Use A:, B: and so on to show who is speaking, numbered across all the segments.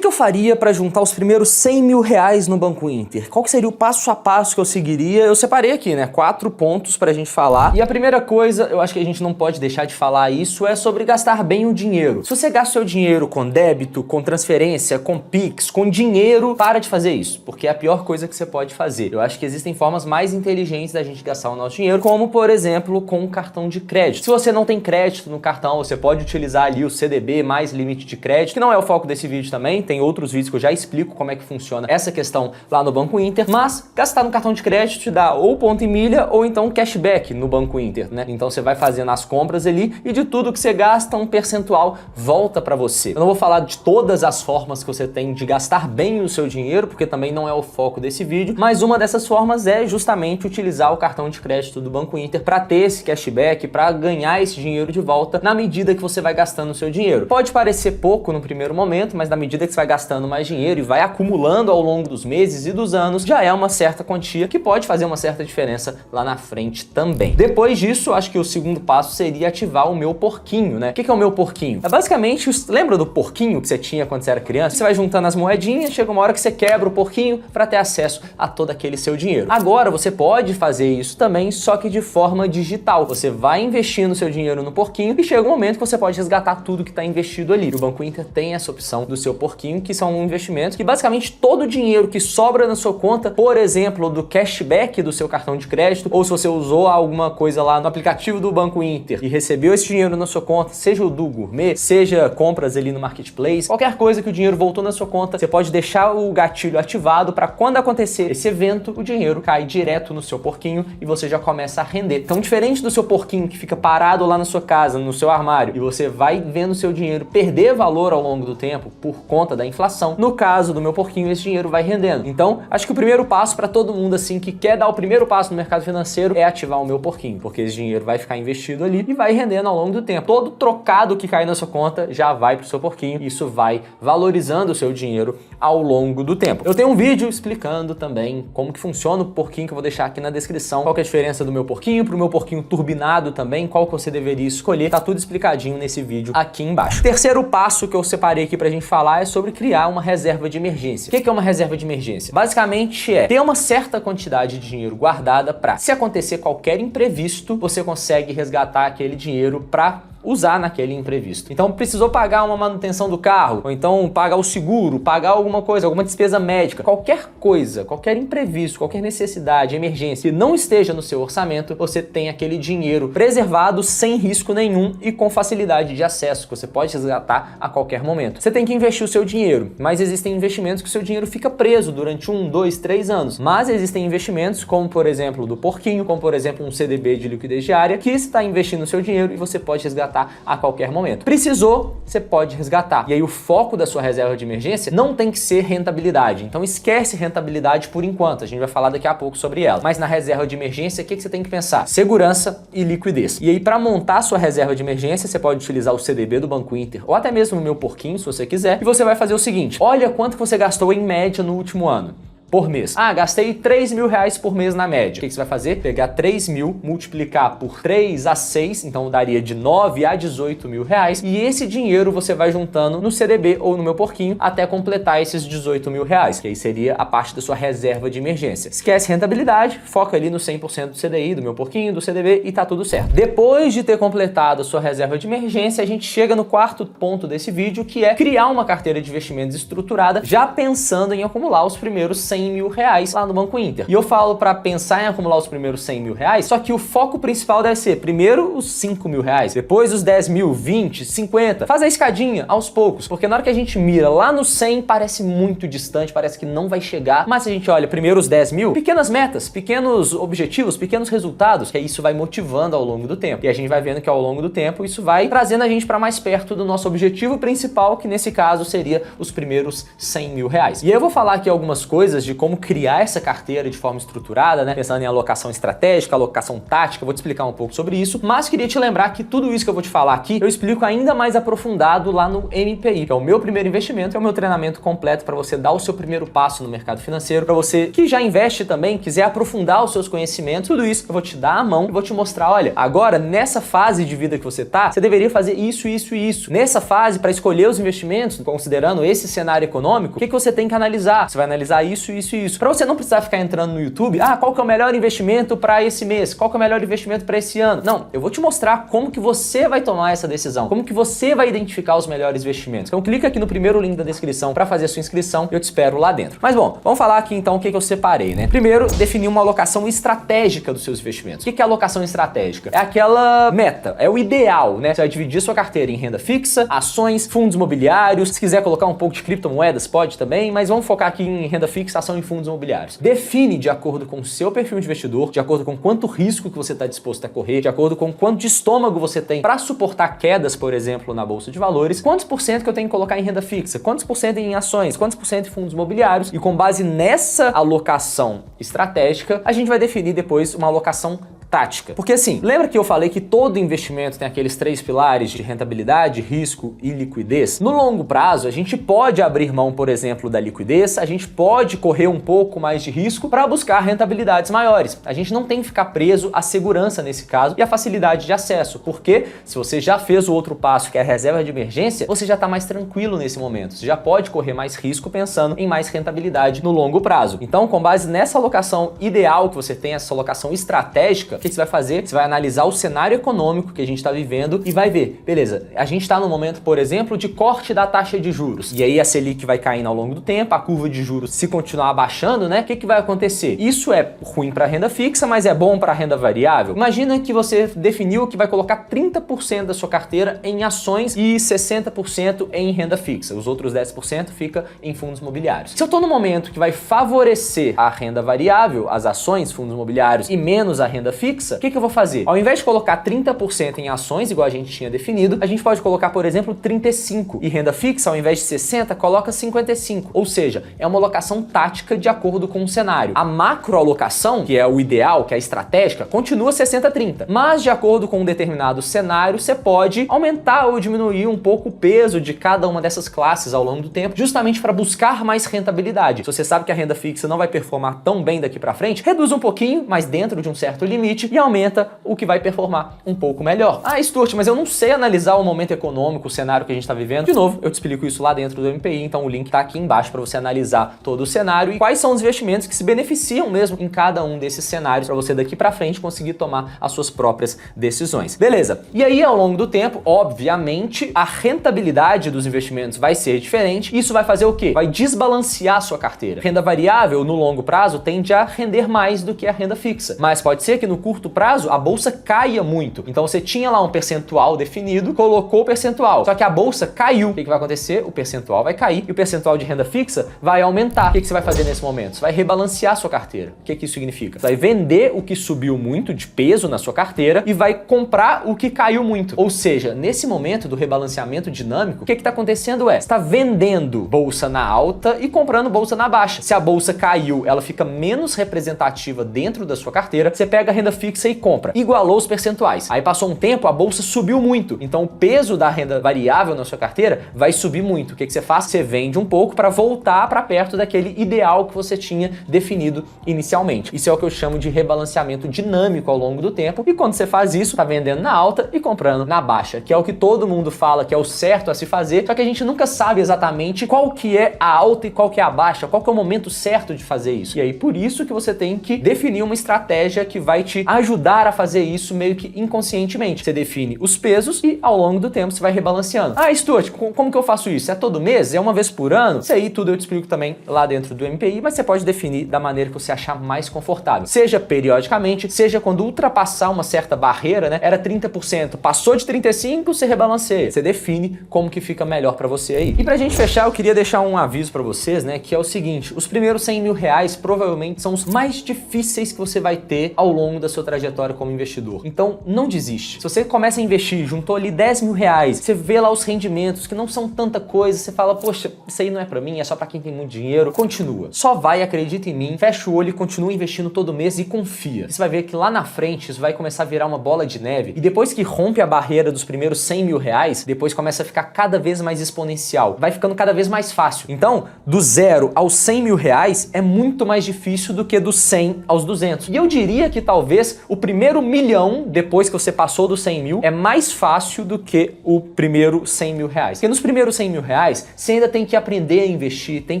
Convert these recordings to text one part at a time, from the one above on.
A: que eu faria para juntar os primeiros 100 mil reais no Banco Inter? Qual que seria o passo a passo que eu seguiria? Eu separei aqui, né, 4 pontos pra gente falar. E a primeira coisa, eu acho que a gente não pode deixar de falar isso, é sobre gastar bem o dinheiro. Se você gasta o seu dinheiro com débito, com transferência, com Pix, com dinheiro, para de fazer isso, porque é a pior coisa que você pode fazer. Eu acho que existem formas mais inteligentes da gente gastar o nosso dinheiro, como, por exemplo, com um cartão de crédito. Se você não tem crédito no cartão, você pode utilizar ali o CDB mais limite de crédito, que não é o foco desse vídeo também, tem outros vídeos que eu já explico como é que funciona essa questão lá no Banco Inter, mas gastar no cartão de crédito te dá ou ponto em milha ou então cashback no Banco Inter, né? Então você vai fazendo as compras ali e de tudo que você gasta, um percentual volta para você. Eu não vou falar de todas as formas que você tem de gastar bem o seu dinheiro, porque também não é o foco desse vídeo, mas uma dessas formas é justamente utilizar o cartão de crédito do Banco Inter para ter esse cashback, para ganhar esse dinheiro de volta na medida que você vai gastando o seu dinheiro. Pode parecer pouco no primeiro momento, mas na medida que você vai gastando mais dinheiro e vai acumulando ao longo dos meses e dos anos, já é uma certa quantia que pode fazer uma certa diferença lá na frente também. Depois disso, acho que o segundo passo seria ativar o meu porquinho, né? O que é o meu porquinho? É basicamente, lembra do porquinho que você tinha quando você era criança? Você vai juntando as moedinhas, chega uma hora que você quebra o porquinho para ter acesso a todo aquele seu dinheiro. Agora você pode fazer isso também, só que de forma digital. Você vai investindo seu dinheiro no porquinho e chega um momento que você pode resgatar tudo que está investido ali. O Banco Inter tem essa opção do seu porquinho, que são investimentos que basicamente todo o dinheiro que sobra na sua conta, por exemplo, do cashback do seu cartão de crédito, ou se você usou alguma coisa lá no aplicativo do Banco Inter e recebeu esse dinheiro na sua conta, seja o do Gourmet, seja compras ali no Marketplace, qualquer coisa que o dinheiro voltou na sua conta, você pode deixar o gatilho ativado para quando acontecer esse evento, o dinheiro cai direto no seu porquinho e você já começa a render. Então, diferente do seu porquinho que fica parado lá na sua casa, no seu armário, e você vai vendo o seu dinheiro perder valor ao longo do tempo por conta da inflação, no caso do meu porquinho, esse dinheiro vai rendendo. Então, acho que o primeiro passo para todo mundo assim que quer dar o primeiro passo no mercado financeiro é ativar o meu porquinho, porque esse dinheiro vai ficar investido ali e vai rendendo ao longo do tempo. Todo trocado que cai na sua conta já vai pro seu porquinho, e isso vai valorizando o seu dinheiro ao longo do tempo. Eu tenho um vídeo explicando também como que funciona o porquinho, que eu vou deixar aqui na descrição, qual que é a diferença do meu porquinho pro meu porquinho turbinado também, qual que você deveria escolher, tá tudo explicadinho nesse vídeo aqui embaixo. Terceiro passo que eu separei aqui pra gente falar é sobre criar uma reserva de emergência. O que é uma reserva de emergência? Basicamente é ter uma certa quantidade de dinheiro guardada para, se acontecer qualquer imprevisto, você consegue resgatar aquele dinheiro para usar naquele imprevisto. Então precisou pagar uma manutenção do carro, ou então pagar o seguro, pagar alguma coisa, alguma despesa médica, qualquer coisa, qualquer imprevisto, qualquer necessidade, emergência que não esteja no seu orçamento, você tem aquele dinheiro preservado sem risco nenhum e com facilidade de acesso, que você pode resgatar a qualquer momento. Você tem que investir o seu dinheiro, mas existem investimentos que o seu dinheiro fica preso durante 1, 2, 3 anos. Mas existem investimentos como, por exemplo, do porquinho, como, por exemplo, um CDB de liquidez diária, que está investindo o seu dinheiro e você pode resgatar a qualquer momento. Precisou, você pode resgatar. E aí o foco da sua reserva de emergência não tem que ser rentabilidade. Então esquece rentabilidade por enquanto. A gente vai falar daqui a pouco sobre ela. Mas na reserva de emergência, o que você tem que pensar? Segurança e liquidez. E aí para montar a sua reserva de emergência, você pode utilizar o CDB do Banco Inter ou até mesmo o meu porquinho, se você quiser. E você vai fazer o seguinte: olha quanto você gastou em média no último ano. Por mês. Ah, gastei 3 mil reais por mês na média. O que você vai fazer? Pegar 3 mil, multiplicar por 3 a 6, então daria de 9 a 18 mil reais, e esse dinheiro você vai juntando no CDB ou no meu porquinho até completar esses 18 mil reais, que aí seria a parte da sua reserva de emergência. Esquece rentabilidade, foca ali no 100% do CDI, do meu porquinho, do CDB e tá tudo certo. Depois de ter completado a sua reserva de emergência, a gente chega no quarto ponto desse vídeo, que é criar uma carteira de investimentos estruturada, já pensando em acumular os primeiros 100 mil reais lá no Banco Inter. E eu falo para pensar em acumular os primeiros 100 mil reais, só que o foco principal deve ser primeiro os 5 mil reais, depois os 10 mil, 20, 50. Faz a escadinha aos poucos, porque na hora que a gente mira lá no 100, parece muito distante, parece que não vai chegar, mas se a gente olha primeiro os 10 mil, pequenas metas, pequenos objetivos, pequenos resultados, que isso vai motivando ao longo do tempo. E a gente vai vendo que ao longo do tempo isso vai trazendo a gente para mais perto do nosso objetivo principal, que nesse caso seria os primeiros 100 mil reais. E eu vou falar aqui algumas coisas de como criar essa carteira de forma estruturada, né? Pensando em alocação estratégica, alocação tática, eu vou te explicar um pouco sobre isso, mas queria te lembrar que tudo isso que eu vou te falar aqui, eu explico ainda mais aprofundado lá no MPI, que é o meu primeiro investimento, é o meu treinamento completo para você dar o seu primeiro passo no mercado financeiro, para você que já investe também, quiser aprofundar os seus conhecimentos, tudo isso eu vou te dar à mão e vou te mostrar, olha, agora nessa fase de vida que você tá, você deveria fazer isso, isso e isso. Nessa fase, para escolher os investimentos, considerando esse cenário econômico, o que você tem que analisar? Você vai analisar isso, isso e isso. Para você não precisar ficar entrando no YouTube, qual que é o melhor investimento para esse mês? Qual que é o melhor investimento para esse ano? Não, eu vou te mostrar como que você vai tomar essa decisão, como que você vai identificar os melhores investimentos. Então clica aqui no primeiro link da descrição para fazer a sua inscrição e eu te espero lá dentro. Mas bom, vamos falar aqui então o que eu separei, né? Primeiro, definir uma alocação estratégica dos seus investimentos. O que é alocação estratégica? É aquela meta, é o ideal, né? Você vai dividir sua carteira em renda fixa, ações, fundos imobiliários. Se quiser colocar um pouco de criptomoedas, pode também, mas vamos focar aqui em renda fixa, ação e fundos imobiliários. Define de acordo com o seu perfil de investidor, de acordo com quanto risco que você está disposto a correr, de acordo com quanto de estômago você tem para suportar quedas, por exemplo, na bolsa de valores, quantos por cento que eu tenho que colocar em renda fixa, quantos por cento em ações, quantos por cento em fundos imobiliários, e com base nessa alocação estratégica, a gente vai definir depois uma alocação tática. Porque assim, lembra que eu falei que todo investimento tem aqueles 3 pilares de rentabilidade, risco e liquidez? No longo prazo, a gente pode abrir mão, por exemplo, da liquidez, a gente pode correr um pouco mais de risco para buscar rentabilidades maiores. A gente não tem que ficar preso à segurança nesse caso e à facilidade de acesso, porque se você já fez o outro passo, que é a reserva de emergência, você já está mais tranquilo nesse momento. Você já pode correr mais risco pensando em mais rentabilidade no longo prazo. Então, com base nessa alocação ideal que você tem, essa alocação estratégica, o que você vai fazer? Você vai analisar o cenário econômico que a gente está vivendo e vai ver, beleza, a gente está no momento, por exemplo, de corte da taxa de juros. E aí a Selic vai caindo ao longo do tempo, a curva de juros se continuar abaixando, né? O que vai acontecer? Isso é ruim para renda fixa, mas é bom para renda variável. Imagina que você definiu que vai colocar 30% da sua carteira em ações e 60% em renda fixa. Os outros 10% fica em fundos imobiliários. Se eu estou no momento que vai favorecer a renda variável, as ações, fundos imobiliários e menos a renda fixa, o que eu vou fazer? Ao invés de colocar 30% em ações, igual a gente tinha definido, a gente pode colocar, por exemplo, 35%. E renda fixa, ao invés de 60%, coloca 55%. Ou seja, é uma alocação tática de acordo com o cenário. A macroalocação, que é o ideal, que é a estratégica, continua 60-30. Mas, de acordo com um determinado cenário, você pode aumentar ou diminuir um pouco o peso de cada uma dessas classes ao longo do tempo, justamente para buscar mais rentabilidade. Se você sabe que a renda fixa não vai performar tão bem daqui para frente, reduz um pouquinho, mas dentro de um certo limite, e aumenta o que vai performar um pouco melhor. Stuart, mas eu não sei analisar o momento econômico, o cenário que a gente está vivendo. De novo, eu te explico isso lá dentro do MPI, então o link tá aqui embaixo para você analisar todo o cenário e quais são os investimentos que se beneficiam mesmo em cada um desses cenários para você daqui para frente conseguir tomar as suas próprias decisões. Beleza? E aí, ao longo do tempo, obviamente, a rentabilidade dos investimentos vai ser diferente. Isso vai fazer o quê? Vai desbalancear a sua carteira. Renda variável, no longo prazo, tende a render mais do que a renda fixa. Mas pode ser que no curto prazo a bolsa caia muito. Então você tinha lá um percentual definido, colocou o percentual, só que a bolsa caiu. O que vai acontecer? O percentual vai cair e o percentual de renda fixa vai aumentar. O que você vai fazer nesse momento? Você vai rebalancear a sua carteira. O que isso significa? Você vai vender o que subiu muito de peso na sua carteira e vai comprar o que caiu muito. Ou seja, nesse momento do rebalanceamento dinâmico, o que está acontecendo você está vendendo bolsa na alta e comprando bolsa na baixa. Se a bolsa caiu, ela fica menos representativa dentro da sua carteira, você pega a renda fixa e compra. Igualou os percentuais. Aí passou um tempo, a bolsa subiu muito. Então o peso da renda variável na sua carteira vai subir muito. O que você faz? Você vende um pouco para voltar para perto daquele ideal que você tinha definido inicialmente. Isso é o que eu chamo de rebalanceamento dinâmico ao longo do tempo. E quando você faz isso, tá vendendo na alta e comprando na baixa, que é o que todo mundo fala que é o certo a se fazer, só que a gente nunca sabe exatamente qual que é a alta e qual que é a baixa, qual que é o momento certo de fazer isso. E aí por isso que você tem que definir uma estratégia que vai te ajudar a fazer isso meio que inconscientemente. Você define os pesos e ao longo do tempo você vai rebalanceando. Stuart, como que eu faço isso? É todo mês? É uma vez por ano? Isso aí tudo eu te explico também lá dentro do MPI, mas você pode definir da maneira que você achar mais confortável. Seja periodicamente, seja quando ultrapassar uma certa barreira, né? Era 30%, passou de 35%, você rebalanceia. Você define como que fica melhor para você aí. E pra gente fechar, eu queria deixar um aviso para vocês, né? Que é o seguinte, os primeiros 100 mil reais provavelmente são os mais difíceis que você vai ter ao longo da da sua trajetória como investidor. Então, não desiste. Se você começa a investir, juntou ali 10 mil reais, você vê lá os rendimentos que não são tanta coisa, você fala, poxa, isso aí não é pra mim, é só pra quem tem muito dinheiro. Continua. Só vai, acredita em mim, fecha o olho e continua investindo todo mês e confia. Você vai ver que lá na frente isso vai começar a virar uma bola de neve e depois que rompe a barreira dos primeiros 100 mil reais, depois começa a ficar cada vez mais exponencial. Vai ficando cada vez mais fácil. Então, do 0 aos 100 mil reais é muito mais difícil do que do 100 aos 200. E eu diria que talvez o primeiro milhão, depois que você passou dos 100 mil, é mais fácil do que o primeiro 100 mil reais. Porque nos primeiros 100 mil reais, você ainda tem que aprender a investir, tem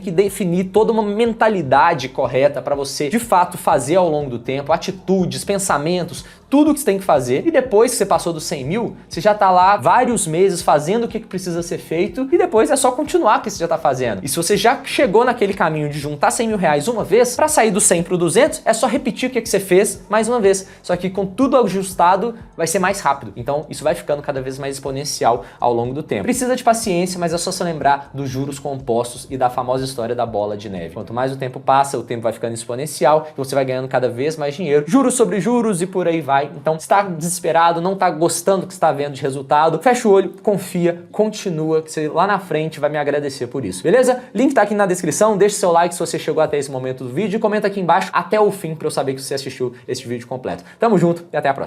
A: que definir toda uma mentalidade correta para você, de fato, fazer ao longo do tempo, atitudes, pensamentos, tudo que você tem que fazer. E depois que você passou dos 100 mil, você já tá lá vários meses fazendo o que precisa ser feito e depois é só continuar o que você já tá fazendo. E se você já chegou naquele caminho de juntar 100 mil reais uma vez, para sair do 100 pro 200, é só repetir o que você fez mais uma vez. Só que com tudo ajustado, vai ser mais rápido. Então, isso vai ficando cada vez mais exponencial ao longo do tempo. Precisa de paciência, mas é só se lembrar dos juros compostos e da famosa história da bola de neve. Quanto mais o tempo passa, o tempo vai ficando exponencial e você vai ganhando cada vez mais dinheiro, juros sobre juros e por aí vai. Então, se está desesperado, não está gostando do que está vendo de resultado, fecha o olho, confia, continua, que você lá na frente vai me agradecer por isso, beleza? Link tá aqui na descrição, deixa seu like se você chegou até esse momento do vídeo e comenta aqui embaixo até o fim para eu saber que você assistiu esse vídeo completo. Tamo junto e até a próxima.